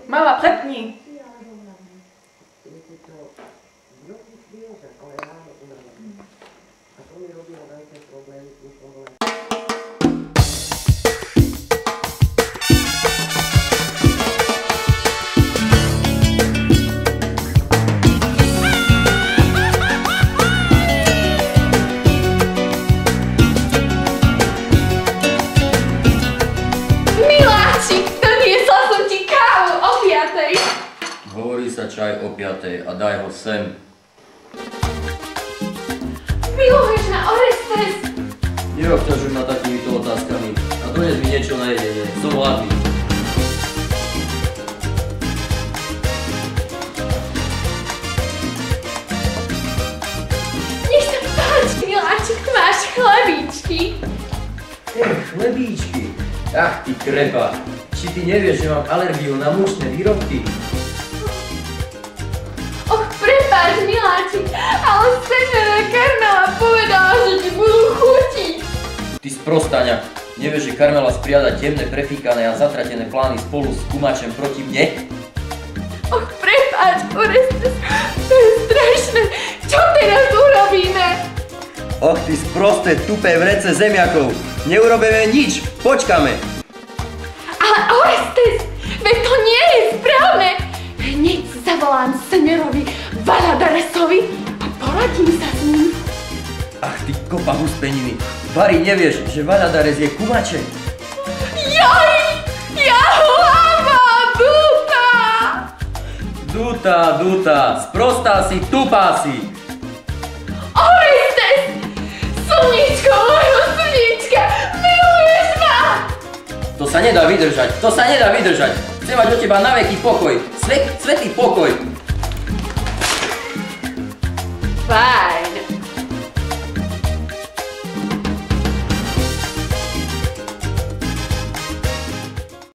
Mama, prepni. Hovorí sa čaj o 5:00 a daj ho sem. Miluješ ma, Orestes! Neobťažuj ma takýmito otázkami a dones mi niečo na jedenie. Som hladný. Nech sa páči, miláčik, máš chlebíčky. Chlebíčky. Ach, ty krepa. Či ty nevieš, že mám alergiu na mučné výrobky? Och, prepáč, miláčik, ale seňora Karmela povedala, že ti budú chutiť. Ty sprostaňa. Nevieš, že Karmela spriada temné, prefíkané a zatratené plány spolu s kumačem proti mne? Och, prepáč, Orestes, to je strašné. Čo teraz urobíme? Och, ty sprosté, tupé vrece zemiakov. Neurobíme nič, počkáme. Ale Orestes, veď to nie je správne. Hneď zavolám señorovi Valadaresovi a poradím sa s ním. Ach, ty kopa huspeniny. Bari, nevieš, že Valadares je kumače? Joj, ja hlava, duta. Duta, sprostá si, tupá si. Orestes, slničko mojho slnička, miluješ ma. To sa nedá vydržať. Chcem mať od teba na veky pokoj. Svetý pokoj.